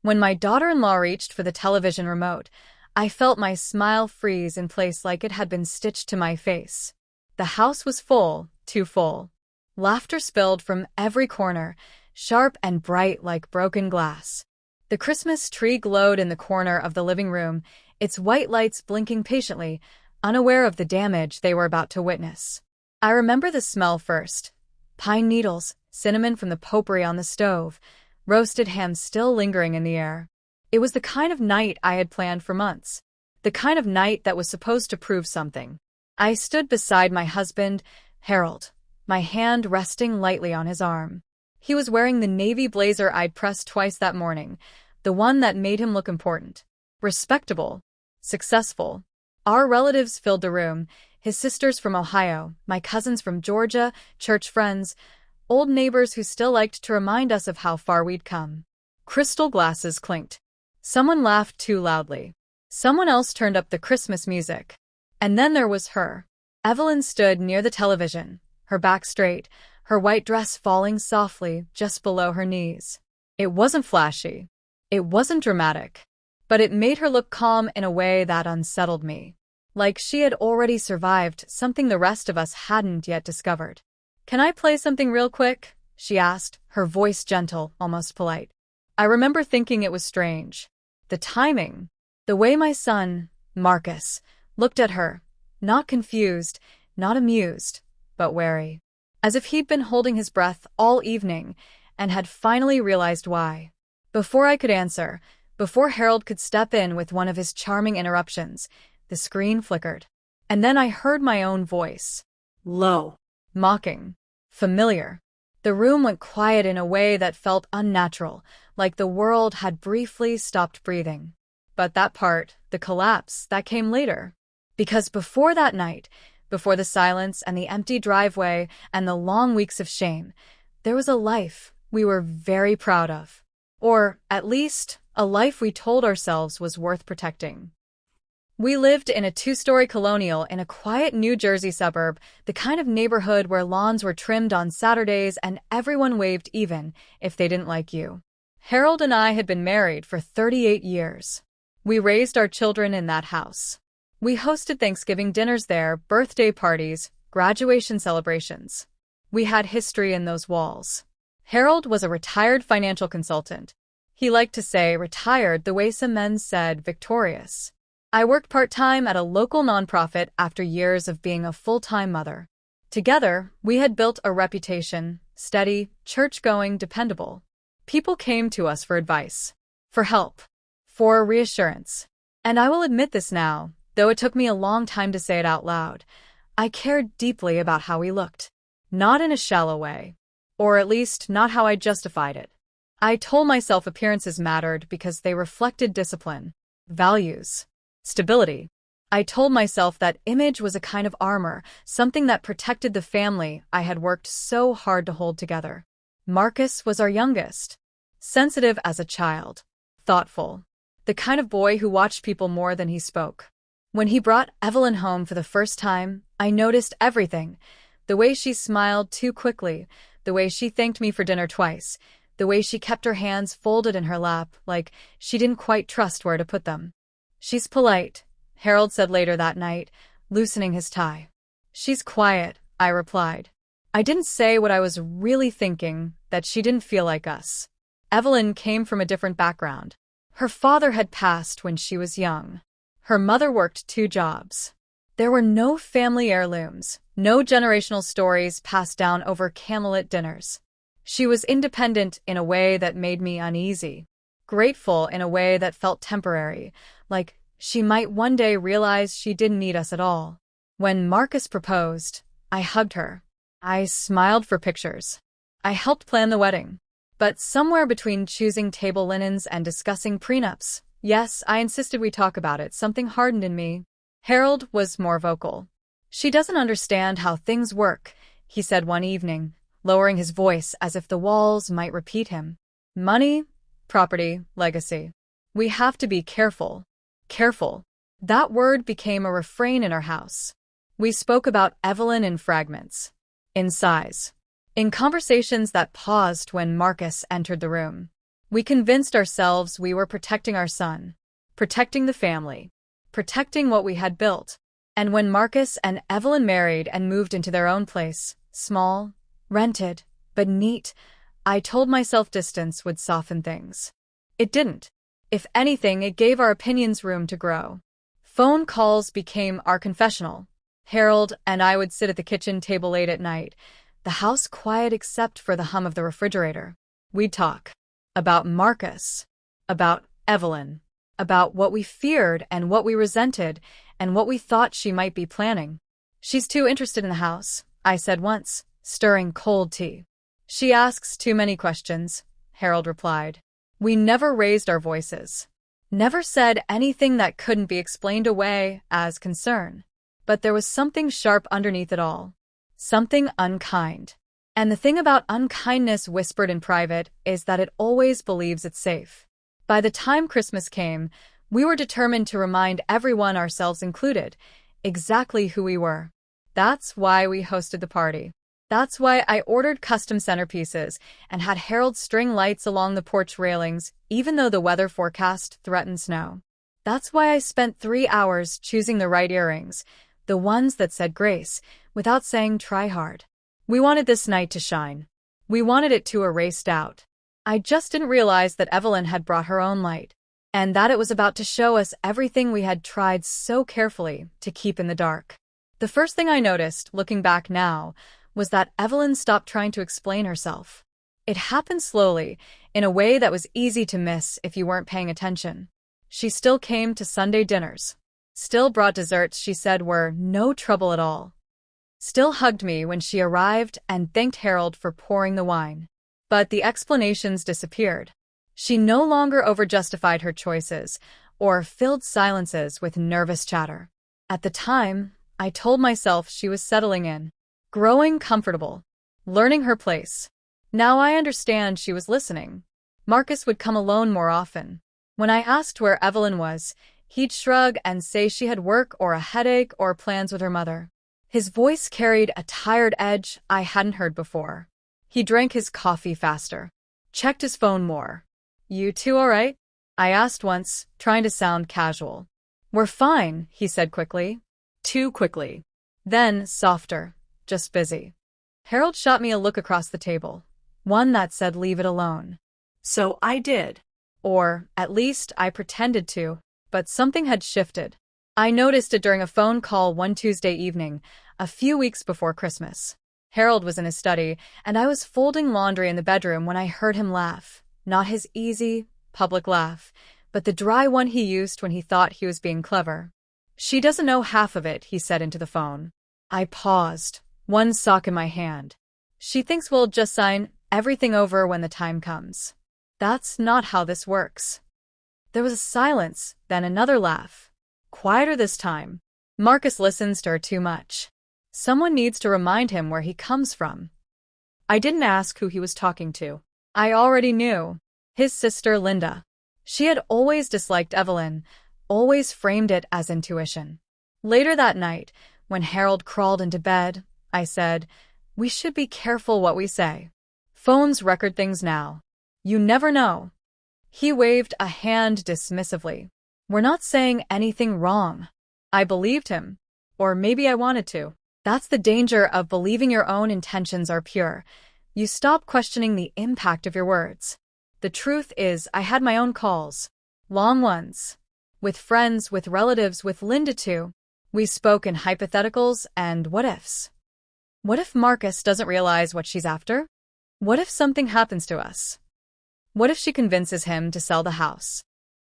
When my daughter-in-law reached for the television remote, I felt my smile freeze in place like it had been stitched to my face. The house was full, too full. Laughter spilled from every corner, sharp and bright like broken glass. The Christmas tree glowed in the corner of the living room, its white lights blinking patiently, unaware of the damage they were about to witness. I remember the smell first. Pine needles, cinnamon from the potpourri on the stove, roasted ham still lingering in the air. It was the kind of night I had planned for months. The kind of night that was supposed to prove something. I stood beside my husband, Harold, my hand resting lightly on his arm. He was wearing the navy blazer I'd pressed twice that morning, the one that made him look important, respectable, successful. Our relatives filled the room, his sisters from Ohio, my cousins from Georgia, church friends, old neighbors who still liked to remind us of how far we'd come. Crystal glasses clinked. Someone laughed too loudly. Someone else turned up the Christmas music. And then there was her. Evelyn stood near the television, her back straight, her white dress falling softly just below her knees. It wasn't flashy. It wasn't dramatic. But it made her look calm in a way that unsettled me. Like she had already survived something the rest of us hadn't yet discovered. "Can I play something real quick?" she asked, her voice gentle, almost polite. I remember thinking it was strange. The timing. The way my son, Marcus, looked at her. Not confused, not amused, but wary. As if he'd been holding his breath all evening and had finally realized why. Before I could answer, before Harold could step in with one of his charming interruptions, the screen flickered. And then I heard my own voice. Low. Mocking. Familiar. The room went quiet in a way that felt unnatural, like the world had briefly stopped breathing. But that part, the collapse, that came later. Because before that night, before the silence and the empty driveway and the long weeks of shame, there was a life we were very proud of. Or, at least, a life we told ourselves was worth protecting. We lived in a two-story colonial in a quiet New Jersey suburb, the kind of neighborhood where lawns were trimmed on Saturdays and everyone waved even if they didn't like you. Harold and I had been married for 38 years. We raised our children in that house. We hosted Thanksgiving dinners there, birthday parties, graduation celebrations. We had history in those walls. Harold was a retired financial consultant. He liked to say retired the way some men said victorious. I worked part-time at a local nonprofit after years of being a full-time mother. Together, we had built a reputation, steady, church-going, dependable. People came to us for advice, for help, for reassurance. And I will admit this now, though it took me a long time to say it out loud. I cared deeply about how we looked. Not in a shallow way. Or at least not how I justified it. I told myself appearances mattered because they reflected discipline, values, stability. I told myself that image was a kind of armor, something that protected the family I had worked so hard to hold together. Marcus was our youngest. Sensitive as a child. Thoughtful. The kind of boy who watched people more than he spoke. When he brought Evelyn home for the first time, I noticed everything. The way she smiled too quickly, the way she thanked me for dinner twice, the way she kept her hands folded in her lap like she didn't quite trust where to put them. "She's polite," Harold said later that night, loosening his tie. "She's quiet," I replied. I didn't say what I was really thinking, that she didn't feel like us. Evelyn came from a different background. Her father had passed when she was young. Her mother worked 2 jobs. There were no family heirlooms, no generational stories passed down over candlelit dinners. She was independent in a way that made me uneasy, grateful in a way that felt temporary, like she might one day realize she didn't need us at all. When Marcus proposed, I hugged her. I smiled for pictures. I helped plan the wedding. But somewhere between choosing table linens and discussing prenups, yes, I insisted we talk about it, something hardened in me. Harold was more vocal. "She doesn't understand how things work," he said one evening, lowering his voice as if the walls might repeat him. "Money, property, legacy. We have to be careful. Careful." That word became a refrain in our house. We spoke about Evelyn in fragments. In sighs. In conversations that paused when Marcus entered the room. We convinced ourselves we were protecting our son, protecting the family, protecting what we had built. And when Marcus and Evelyn married and moved into their own place, small, rented, but neat, I told myself distance would soften things. It didn't. If anything, it gave our opinions room to grow. Phone calls became our confessional. Harold and I would sit at the kitchen table late at night, the house quiet except for the hum of the refrigerator. We'd talk about Marcus, about Evelyn, about what we feared and what we resented and what we thought she might be planning. "She's too interested in the house," I said once, stirring cold tea. "She asks too many questions," Harold replied. We never raised our voices, never said anything that couldn't be explained away as concern. But there was something sharp underneath it all, something unkind. And the thing about unkindness whispered in private is that it always believes it's safe. By the time Christmas came, we were determined to remind everyone, ourselves included, exactly who we were. That's why we hosted the party. That's why I ordered custom centerpieces and had Harold string lights along the porch railings, even though the weather forecast threatened snow. That's why I spent 3 hours choosing the right earrings, the ones that said grace, without saying try hard. We wanted this night to shine. We wanted it to erase doubt. I just didn't realize that Evelyn had brought her own light, and that it was about to show us everything we had tried so carefully to keep in the dark. The first thing I noticed, looking back now, was that Evelyn stopped trying to explain herself. It happened slowly, in a way that was easy to miss if you weren't paying attention. She still came to Sunday dinners. Still brought desserts she said were no trouble at all. Still hugged me when she arrived and thanked Harold for pouring the wine. But the explanations disappeared. She no longer overjustified her choices or filled silences with nervous chatter. At the time, I told myself she was settling in, growing comfortable, learning her place. Now I understand she was listening. Marcus would come alone more often. When I asked where Evelyn was, he'd shrug and say she had work or a headache or plans with her mother. His voice carried a tired edge I hadn't heard before. He drank his coffee faster, checked his phone more. "You two all right?" I asked once, trying to sound casual. "We're fine," he said quickly. Too quickly. Then, softer, "Just busy." Harold shot me a look across the table, one that said leave it alone. So I did. Or, at least, I pretended to. But something had shifted. I noticed it during a phone call one Tuesday evening, a few weeks before Christmas. Harold was in his study, and I was folding laundry in the bedroom when I heard him laugh. Not his easy, public laugh, but the dry one he used when he thought he was being clever. "She doesn't know half of it," he said into the phone. I paused, one sock in my hand. "She thinks we'll just sign everything over when the time comes. That's not how this works." There was a silence, then another laugh. Quieter this time. "Marcus listens to her too much. Someone needs to remind him where he comes from." I didn't ask who he was talking to. I already knew. His sister, Linda. She had always disliked Evelyn, always framed it as intuition. Later that night, when Harold crawled into bed, I said, "We should be careful what we say. Phones record things now. You never know." He waved a hand dismissively. "We're not saying anything wrong." I believed him. Or maybe I wanted to. That's the danger of believing your own intentions are pure. You stop questioning the impact of your words. The truth is, I had my own calls. Long ones. With friends, with relatives, with Linda too. We spoke in hypotheticals and what-ifs. What if Marcus doesn't realize what she's after? What if something happens to us? What if she convinces him to sell the house?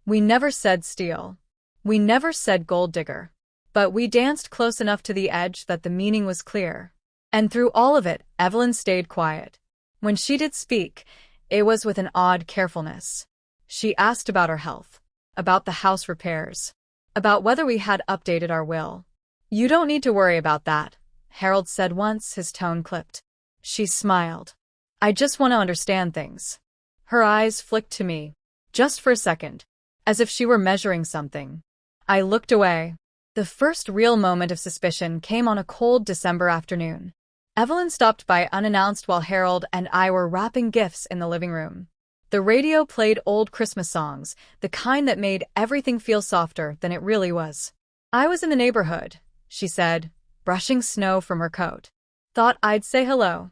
We never said steal. We never said gold digger. But we danced close enough to the edge that the meaning was clear. And through all of it, Evelyn stayed quiet. When she did speak, it was with an odd carefulness. She asked about her health, about the house repairs, about whether we had updated our will. "You don't need to worry about that," Harold said once, his tone clipped. She smiled. "I just want to understand things." Her eyes flicked to me, just for a second, as if she were measuring something. I looked away. The first real moment of suspicion came on a cold December afternoon. Evelyn stopped by unannounced while Harold and I were wrapping gifts in the living room. The radio played old Christmas songs, the kind that made everything feel softer than it really was. "I was in the neighborhood," she said, brushing snow from her coat. "Thought I'd say hello."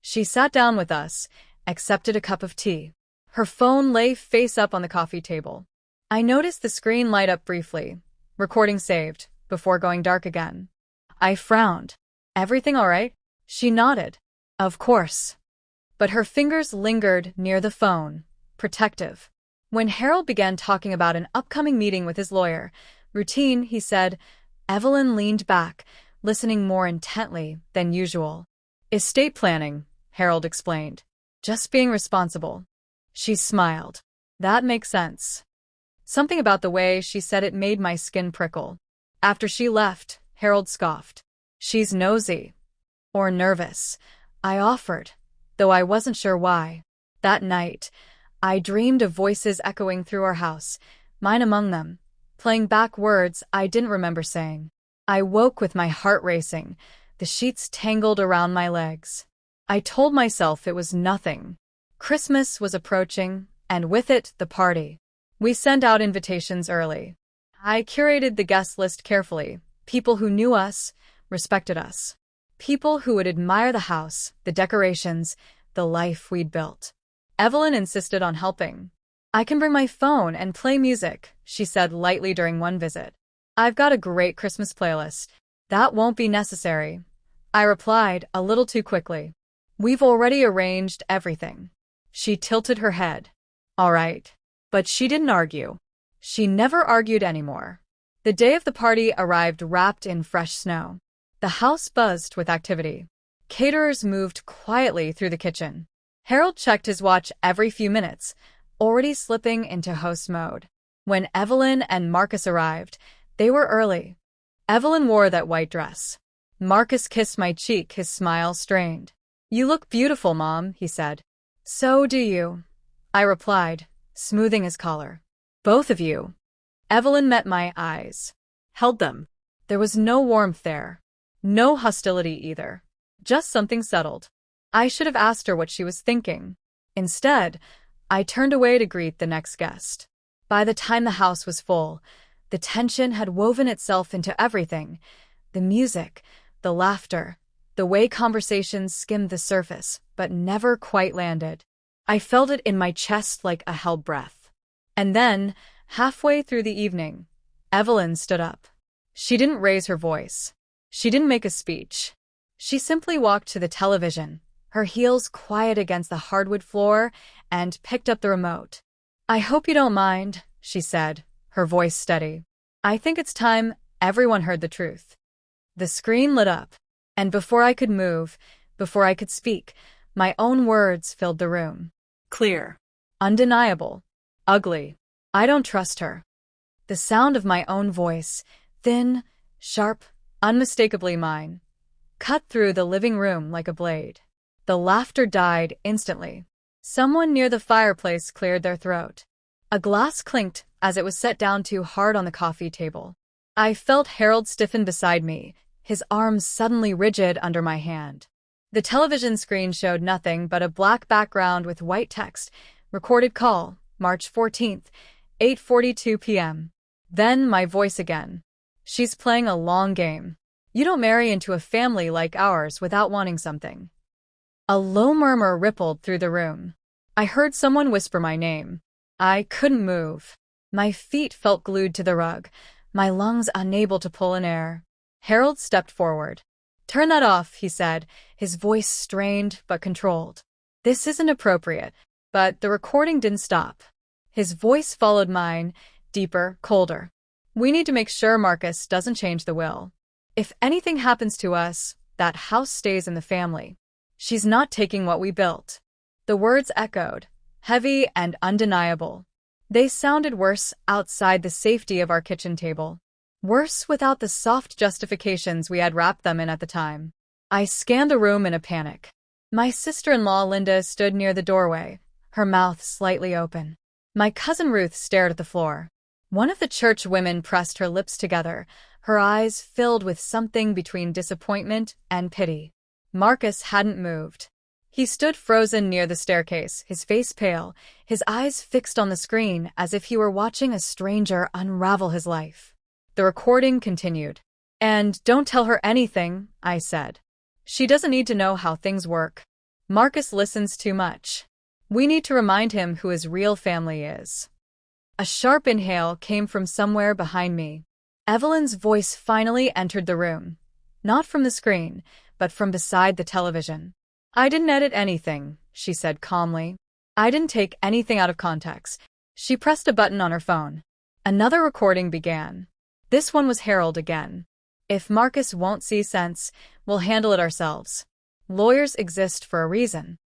She sat down with us, accepted a cup of tea. Her phone lay face up on the coffee table. I noticed the screen light up briefly, recording saved, before going dark again. I frowned. "Everything all right?" She nodded. "Of course." But her fingers lingered near the phone, protective. When Harold began talking about an upcoming meeting with his lawyer, routine, he said, Evelyn leaned back, listening more intently than usual. "Estate planning," Harold explained. "Just being responsible." She smiled. "That makes sense." Something about the way she said it made my skin prickle. After she left, Harold scoffed. "She's nosy." Or nervous, I offered, though I wasn't sure why. That night, I dreamed of voices echoing through our house, mine among them, playing back words I didn't remember saying. I woke with my heart racing, the sheets tangled around my legs. I told myself it was nothing. Christmas was approaching, and with it, the party. We sent out invitations early. I curated the guest list carefully, people who knew us, respected us. People who would admire the house, the decorations, the life we'd built. Evelyn insisted on helping. "I can bring my phone and play music," she said lightly during one visit. "I've got a great Christmas playlist." "That won't be necessary," I replied a little too quickly. "We've already arranged everything." She tilted her head. "All right." But she didn't argue. She never argued anymore. The day of the party arrived wrapped in fresh snow. The house buzzed with activity. Caterers moved quietly through the kitchen. Harold checked his watch every few minutes, already slipping into host mode. When Evelyn and Marcus arrived, they were early. Evelyn wore that white dress. Marcus kissed my cheek, his smile strained. "You look beautiful, Mom," he said. "So do you," I replied, smoothing his collar. "Both of you." Evelyn met my eyes. Held them. There was no warmth there. No hostility either. Just something settled. I should have asked her what she was thinking. Instead, I turned away to greet the next guest. By the time the house was full, the tension had woven itself into everything. The music, the laughter, the way conversations skimmed the surface, but never quite landed. I felt it in my chest like a held breath. And then, halfway through the evening, Evelyn stood up. She didn't raise her voice. She didn't make a speech. She simply walked to the television, her heels quiet against the hardwood floor, and picked up the remote. "I hope you don't mind," she said, her voice steady. "I think it's time everyone heard the truth." The screen lit up, and before I could move, before I could speak, my own words filled the room. Clear. Undeniable. Ugly. I don't trust her. The sound of my own voice, thin, sharp, unmistakably mine, cut through the living room like a blade. The laughter died instantly. Someone near the fireplace cleared their throat. A glass clinked as it was set down too hard on the coffee table. I felt Harold stiffen beside me, his arms suddenly rigid under my hand. The television screen showed nothing but a black background with white text. Recorded call, March 14th, 8:42 p.m. Then my voice again. "She's playing a long game. You don't marry into a family like ours without wanting something." A low murmur rippled through the room. I heard someone whisper my name. I couldn't move. My feet felt glued to the rug, my lungs unable to pull in air. Harold stepped forward. "Turn that off," he said, his voice strained but controlled. "This isn't appropriate." But the recording didn't stop. His voice followed mine, deeper, colder. "We need to make sure Marcus doesn't change the will. If anything happens to us, that house stays in the family. She's not taking what we built." The words echoed, heavy and undeniable. They sounded worse outside the safety of our kitchen table. Worse without the soft justifications we had wrapped them in at the time. I scanned the room in a panic. My sister-in-law Linda stood near the doorway, her mouth slightly open. My cousin Ruth stared at the floor. One of the church women pressed her lips together, her eyes filled with something between disappointment and pity. Marcus hadn't moved. He stood frozen near the staircase, his face pale, his eyes fixed on the screen as if he were watching a stranger unravel his life. The recording continued. "And don't tell her anything," I said. "She doesn't need to know how things work. Marcus listens too much. We need to remind him who his real family is." A sharp inhale came from somewhere behind me. Evelyn's voice finally entered the room. Not from the screen, but from beside the television. "I didn't edit anything," she said calmly. "I didn't take anything out of context." She pressed a button on her phone. Another recording began. This one was Harold again. "If Marcus won't see sense, we'll handle it ourselves. Lawyers exist for a reason."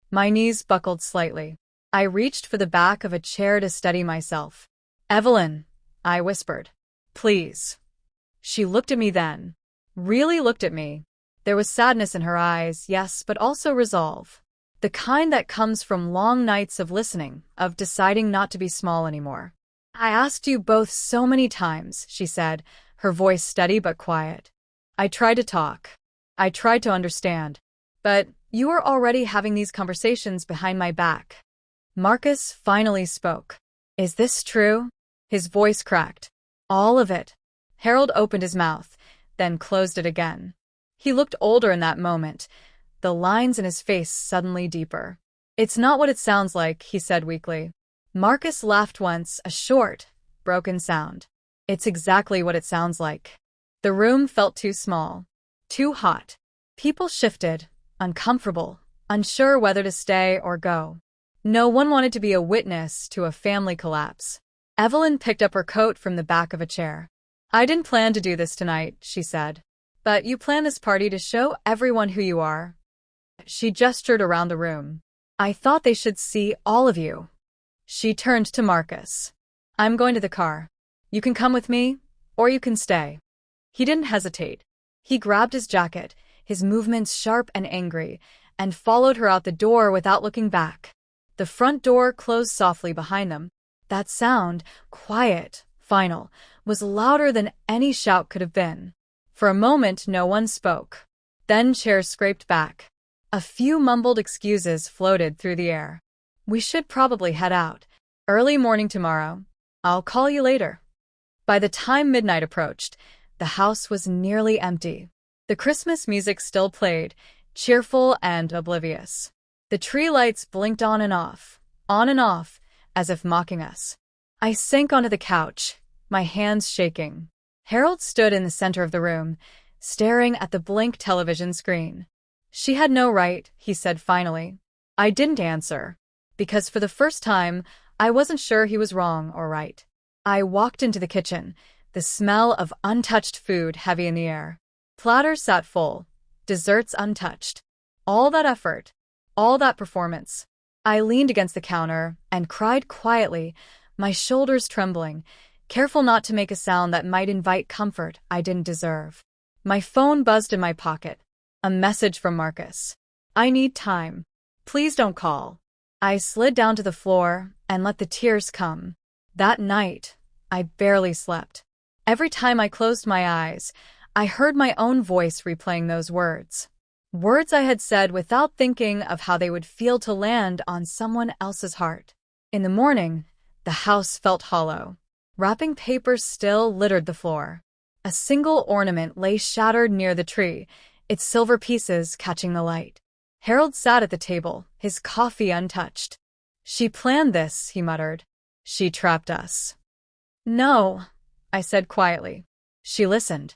My knees buckled slightly. I reached for the back of a chair to steady myself. "Evelyn," I whispered. "Please." She looked at me then. Really looked at me. There was sadness in her eyes, yes, but also resolve. The kind that comes from long nights of listening, of deciding not to be small anymore. "I asked you both so many times," she said, her voice steady but quiet. "I tried to talk. I tried to understand. But you were already having these conversations behind my back." Marcus finally spoke. "Is this true?" His voice cracked. "All of it." Harold opened his mouth, then closed it again. He looked older in that moment, the lines in his face suddenly deeper. "It's not what it sounds like," he said weakly. Marcus laughed once, a short, broken sound. "It's exactly what it sounds like." The room felt too small, too hot. People shifted, uncomfortable, unsure whether to stay or go. No one wanted to be a witness to a family collapse. Evelyn picked up her coat from the back of a chair. "I didn't plan to do this tonight," she said. "But you planned this party to show everyone who you are." She gestured around the room. "I thought they should see all of you." She turned to Marcus. "I'm going to the car. You can come with me, or you can stay." He didn't hesitate. He grabbed his jacket, his movements sharp and angry, and followed her out the door without looking back. The front door closed softly behind them. That sound, quiet, final, was louder than any shout could have been. For a moment, no one spoke. Then chairs scraped back. A few mumbled excuses floated through the air. "We should probably head out. Early morning tomorrow. I'll call you later." By the time midnight approached, the house was nearly empty. The Christmas music still played, cheerful and oblivious. The tree lights blinked on and off, as if mocking us. I sank onto the couch, my hands shaking. Harold stood in the center of the room, staring at the blank television screen. "She had no right," he said finally. I didn't answer, because for the first time, I wasn't sure he was wrong or right. I walked into the kitchen, the smell of untouched food heavy in the air. Platters sat full, desserts untouched. All that effort, all that performance. I leaned against the counter and cried quietly, my shoulders trembling, careful not to make a sound that might invite comfort I didn't deserve. My phone buzzed in my pocket. A message from Marcus. "I need time. Please don't call." I slid down to the floor and let the tears come. That night, I barely slept. Every time I closed my eyes, I heard my own voice replaying those words. Words I had said without thinking of how they would feel to land on someone else's heart. In the morning, the house felt hollow. Wrapping paper still littered the floor. A single ornament lay shattered near the tree, its silver pieces catching the light. Harold sat at the table, his coffee untouched. "She planned this," he muttered. "She trapped us." "No," I said quietly. She listened.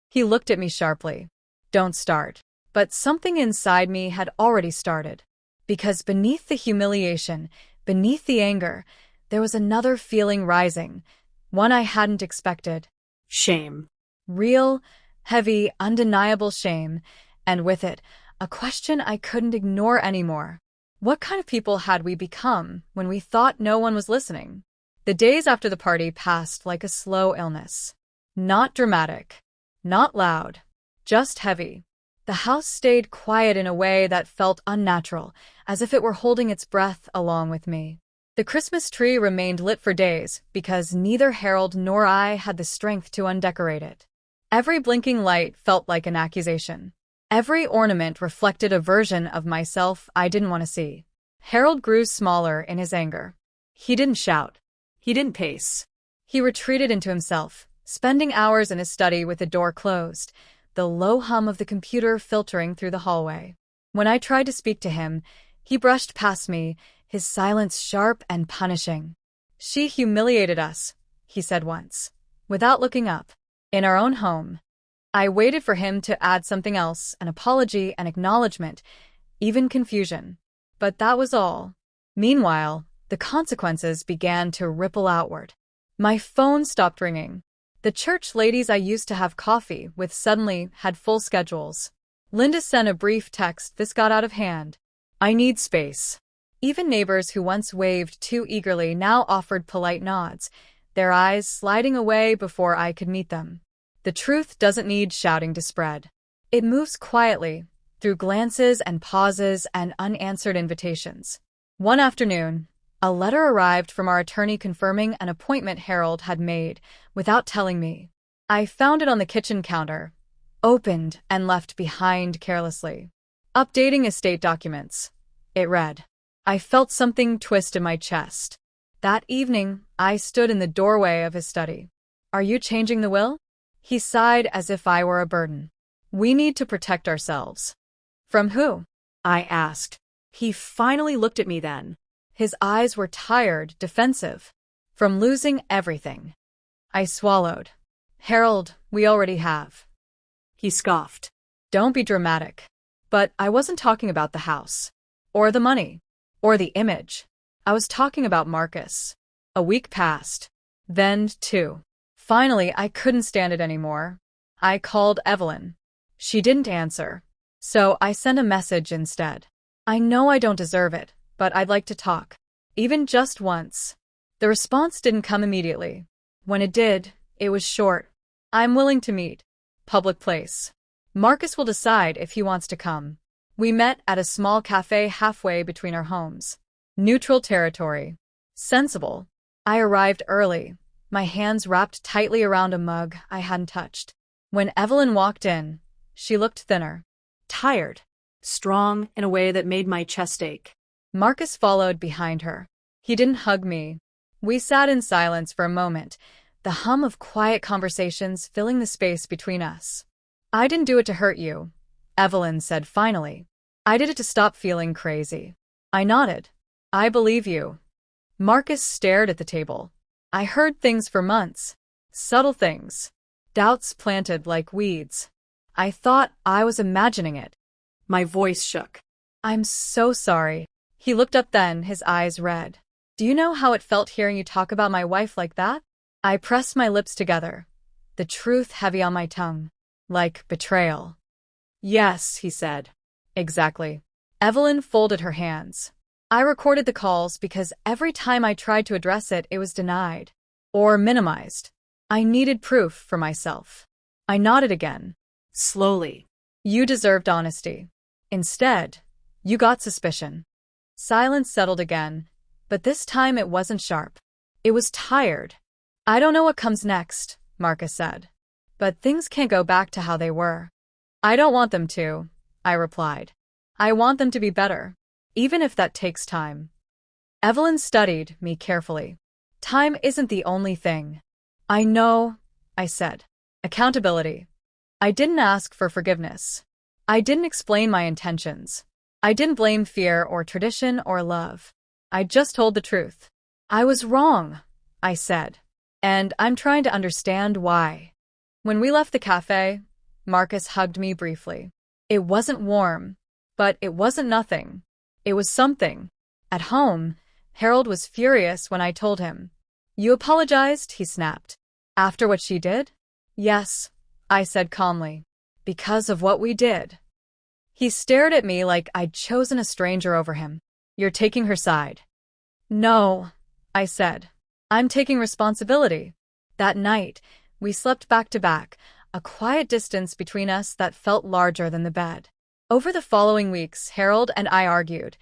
He looked at me sharply. "Don't start." But something inside me had already started. Because beneath the humiliation, beneath the anger, there was another feeling rising, one I hadn't expected. Shame. Real, heavy, undeniable shame, and with it, a question I couldn't ignore anymore. What kind of people had we become when we thought no one was listening? The days after the party passed like a slow illness. Not dramatic, not loud, just heavy. The house stayed quiet in a way that felt unnatural, as if it were holding its breath along with me. The Christmas tree remained lit for days because neither Harold nor I had the strength to undecorate it. Every blinking light felt like an accusation. Every ornament reflected a version of myself I didn't want to see. Harold grew smaller in his anger. He didn't shout. He didn't pace. He retreated into himself, spending hours in his study with the door closed, the low hum of the computer filtering through the hallway. When I tried to speak to him, he brushed past me, his silence sharp and punishing. "She humiliated us," he said once, without looking up. "In our own home." I waited for him to add something else, an apology, an acknowledgement, even confusion. But that was all. Meanwhile, the consequences began to ripple outward. My phone stopped ringing. The church ladies I used to have coffee with suddenly had full schedules. Linda sent a brief text. "This got out of hand. I need space." Even neighbors who once waved too eagerly now offered polite nods, their eyes sliding away before I could meet them. The truth doesn't need shouting to spread. It moves quietly, through glances and pauses and unanswered invitations. One afternoon, a letter arrived from our attorney confirming an appointment Harold had made, without telling me. I found it on the kitchen counter, opened and left behind carelessly. "Updating estate documents," it read. I felt something twist in my chest. That evening, I stood in the doorway of his study. "Are you changing the will?" He sighed as if I were a burden. "We need to protect ourselves." "From who?" I asked. He finally looked at me then. His eyes were tired, defensive. "From losing everything." I swallowed. "Harold, we already have." He scoffed. "Don't be dramatic." But I wasn't talking about the house, or the money, or the image. I was talking about Marcus. A week passed. Then, two. Finally, I couldn't stand it anymore. I called Evelyn. She didn't answer. So I sent a message instead. "I know I don't deserve it, but I'd like to talk. Even just once." The response didn't come immediately. When it did, it was short. "I'm willing to meet. Public place. Marcus will decide if he wants to come." We met at a small cafe halfway between our homes. Neutral territory. Sensible. I arrived early, my hands wrapped tightly around a mug I hadn't touched. When Evelyn walked in, she looked thinner. Tired. Strong in a way that made my chest ache. Marcus followed behind her. He didn't hug me. We sat in silence for a moment, the hum of quiet conversations filling the space between us. "I didn't do it to hurt you," Evelyn said finally. "I did it to stop feeling crazy." I nodded. "I believe you." Marcus stared at the table. I heard things for months. Subtle things. Doubts planted like weeds. I thought I was imagining it. My voice shook. "I'm so sorry." He looked up then, his eyes red. "Do you know how it felt hearing you talk about my wife like that?" I pressed my lips together, the truth heavy on my tongue. Like betrayal. "Yes," he said. "Exactly." Evelyn folded her hands. I recorded the calls because every time I tried to address it, it was denied. Or minimized. I needed proof for myself. I nodded again. Slowly. "You deserved honesty. Instead, you got suspicion." Silence settled again, but this time it wasn't sharp. It was tired. "I don't know what comes next," Marcus said. "But things can't go back to how they were." "I don't want them to," I replied. "I want them to be better, even if that takes time." Evelyn studied me carefully. "Time isn't the only thing." "I know," I said. "Accountability." I didn't ask for forgiveness. I didn't explain my intentions. I didn't blame fear or tradition or love. I just told the truth. "I was wrong," I said. "And I'm trying to understand why." When we left the cafe, Marcus hugged me briefly. It wasn't warm, but it wasn't nothing. It was something. At home, Harold was furious when I told him. "You apologized?" he snapped. "After what she did?" "Yes," I said calmly. "Because of what we did." He stared at me like I'd chosen a stranger over him. "You're taking her side." "No," I said. "I'm taking responsibility." That night, we slept back to back, a quiet distance between us that felt larger than the bed. Over the following weeks, Harold and I argued,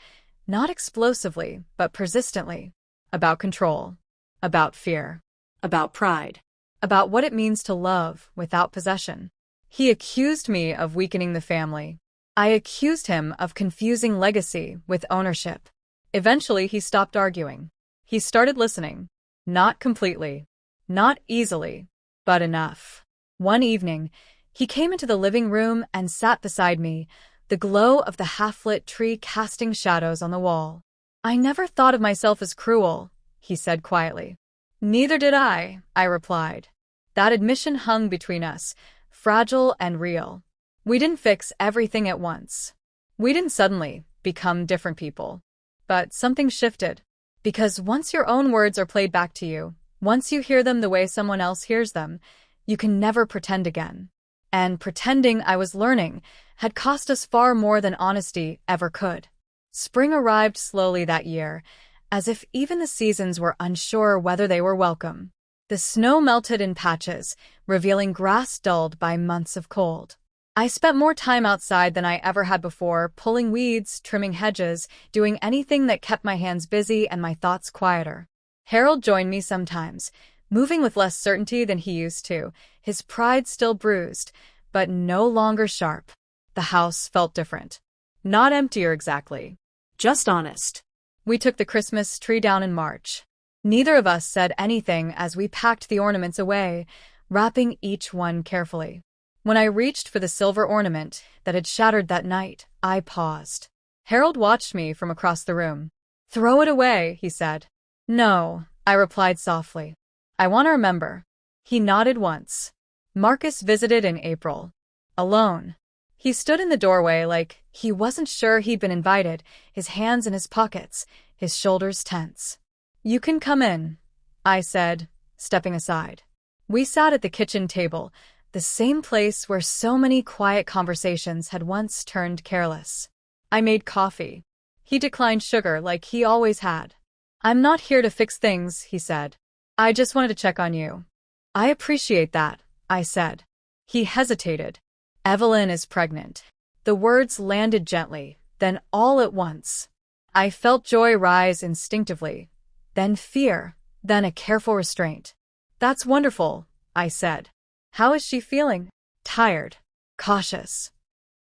not explosively, but persistently, about control, about fear, about pride, about what it means to love without possession. He accused me of weakening the family. I accused him of confusing legacy with ownership. Eventually, he stopped arguing. He started listening. Not completely. Not easily. But enough. One evening, he came into the living room and sat beside me, the glow of the half-lit tree casting shadows on the wall. "I never thought of myself as cruel," he said quietly. "Neither did I replied. That admission hung between us, fragile and real. We didn't fix everything at once. We didn't suddenly become different people. But something shifted. Because once your own words are played back to you, once you hear them the way someone else hears them, you can never pretend again. And pretending, I was learning, had cost us far more than honesty ever could." Spring arrived slowly that year, as if even the seasons were unsure whether they were welcome. The snow melted in patches, revealing grass dulled by months of cold. I spent more time outside than I ever had before, pulling weeds, trimming hedges, doing anything that kept my hands busy and my thoughts quieter. Harold joined me sometimes, moving with less certainty than he used to, his pride still bruised, but no longer sharp. The house felt different. Not emptier exactly. Just honest. We took the Christmas tree down in March. Neither of us said anything as we packed the ornaments away, wrapping each one carefully. When I reached for the silver ornament that had shattered that night, I paused. Harold watched me from across the room. "Throw it away," he said. "No," I replied softly. "I want to remember." He nodded once. Marcus visited in April. Alone. He stood in the doorway like he wasn't sure he'd been invited, his hands in his pockets, his shoulders tense. "You can come in," I said, stepping aside. We sat at the kitchen table, the same place where so many quiet conversations had once turned careless. I made coffee. He declined sugar like he always had. "I'm not here to fix things," he said. "I just wanted to check on you." "I appreciate that," I said. He hesitated. "Evelyn is pregnant." The words landed gently, then all at once. I felt joy rise instinctively, then fear, then a careful restraint. "That's wonderful," I said. "How is she feeling?" "Tired. Cautious."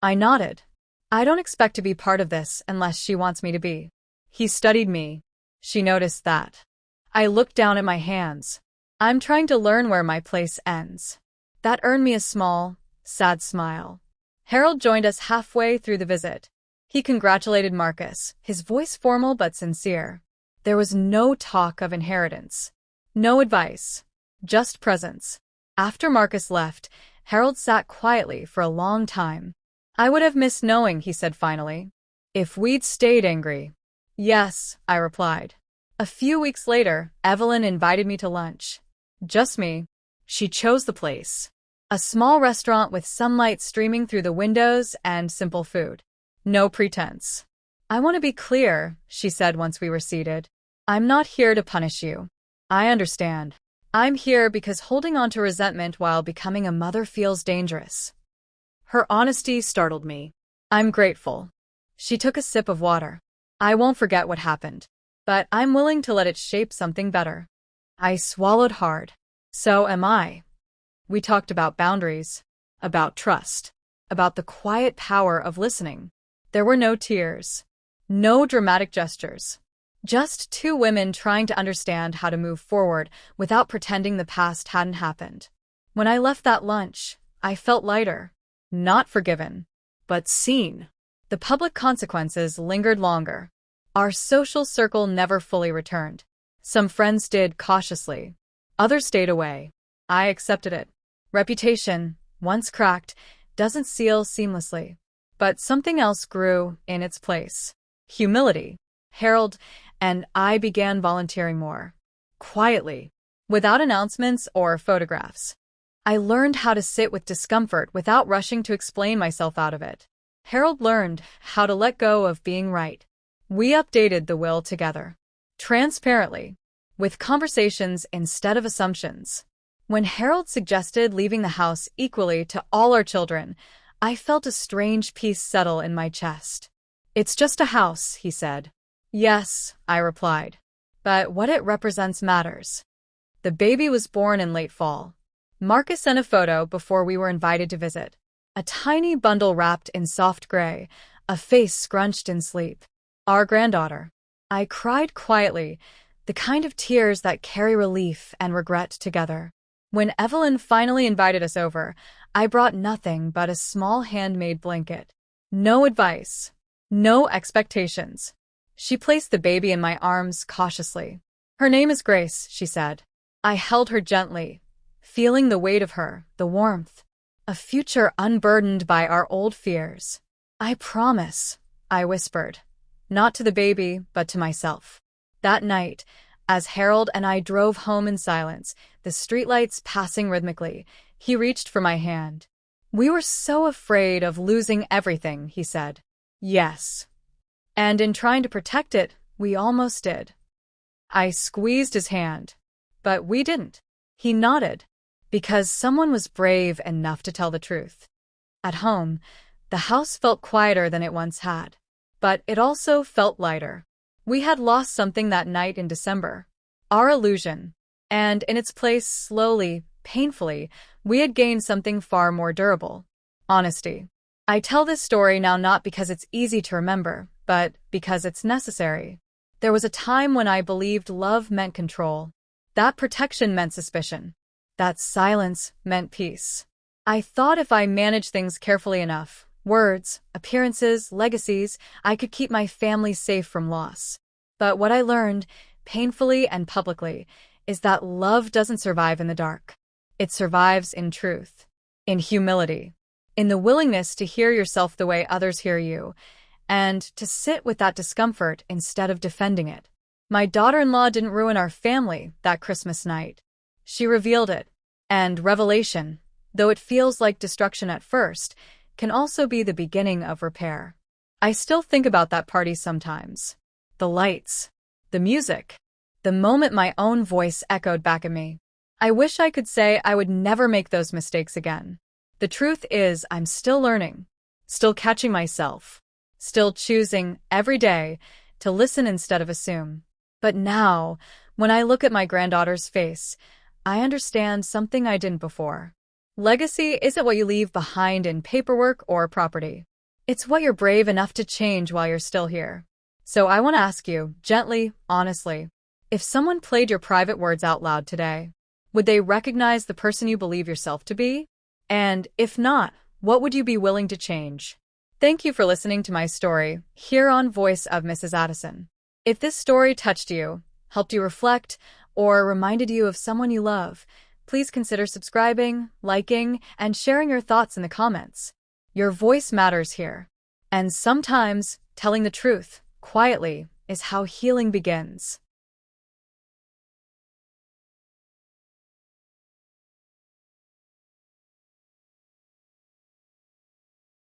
I nodded. "I don't expect to be part of this unless she wants me to be." He studied me. She noticed that. I looked down at my hands. "I'm trying to learn where my place ends." That earned me a small, sad smile. Harold joined us halfway through the visit. He congratulated Marcus, his voice formal but sincere. There was no talk of inheritance. No advice. Just presence. After Marcus left, Harold sat quietly for a long time. "I would have missed knowing," he said finally. "If we'd stayed angry." "Yes," I replied. A few weeks later, Evelyn invited me to lunch. Just me. She chose the place. A small restaurant with sunlight streaming through the windows and simple food. No pretense. "I want to be clear," she said once we were seated. "I'm not here to punish you. I understand. I'm here because holding on to resentment while becoming a mother feels dangerous." Her honesty startled me. "I'm grateful." She took a sip of water. "I won't forget what happened, but I'm willing to let it shape something better." I swallowed hard. "So am I." We talked about boundaries, about trust, about the quiet power of listening. There were no tears, no dramatic gestures. Just two women trying to understand how to move forward without pretending the past hadn't happened. When I left that lunch, I felt lighter. Not forgiven, but seen. The public consequences lingered longer. Our social circle never fully returned. Some friends did cautiously. Others stayed away. I accepted it. Reputation, once cracked, doesn't seal seamlessly. But something else grew in its place. Humility. Harold and I began volunteering more. Quietly. Without announcements or photographs. I learned how to sit with discomfort without rushing to explain myself out of it. Harold learned how to let go of being right. We updated the will together. Transparently. With conversations instead of assumptions. When Harold suggested leaving the house equally to all our children, I felt a strange peace settle in my chest. "It's just a house," he said. "Yes," I replied. "But what it represents matters." The baby was born in late fall. Marcus sent a photo before we were invited to visit. A tiny bundle wrapped in soft gray, a face scrunched in sleep. Our granddaughter. I cried quietly, the kind of tears that carry relief and regret together. When Evelyn finally invited us over, I brought nothing but a small handmade blanket. No advice. No expectations. She placed the baby in my arms cautiously. "Her name is Grace," she said. I held her gently, feeling the weight of her, the warmth. A future unburdened by our old fears. "I promise," I whispered. Not to the baby, but to myself. That night, as Harold and I drove home in silence, the streetlights passing rhythmically, he reached for my hand. "We were so afraid of losing everything," he said. "Yes. And in trying to protect it, we almost did." I squeezed his hand. "But we didn't." He nodded. "Because someone was brave enough to tell the truth." At home, the house felt quieter than it once had. But it also felt lighter. We had lost something that night in December. Our illusion. And in its place, slowly, painfully, we had gained something far more durable. Honesty. I tell this story now not because it's easy to remember, but because it's necessary. There was a time when I believed love meant control. That protection meant suspicion. That silence meant peace. I thought if I managed things carefully enough, words, appearances, legacies, I could keep my family safe from loss. But what I learned, painfully and publicly, is that love doesn't survive in the dark. It survives in truth, in humility, in the willingness to hear yourself the way others hear you, and to sit with that discomfort instead of defending it. My daughter-in-law didn't ruin our family that Christmas night. She revealed it. And revelation, though it feels like destruction at first, can also be the beginning of repair. I still think about that party sometimes. The lights, the music, the moment my own voice echoed back at me. I wish I could say I would never make those mistakes again. The truth is, I'm still learning, still catching myself, still choosing every day to listen instead of assume. But now, when I look at my granddaughter's face, I understand something I didn't before. Legacy isn't what you leave behind in paperwork or property. It's what you're brave enough to change while you're still here. So I want to ask you, gently, honestly, if someone played your private words out loud today, would they recognize the person you believe yourself to be? And if not, what would you be willing to change? Thank you for listening to my story, here on Voice of Mrs. Addison. If this story touched you, helped you reflect, or reminded you of someone you love, please consider subscribing, liking, and sharing your thoughts in the comments. Your voice matters here. And sometimes, telling the truth, quietly, is how healing begins.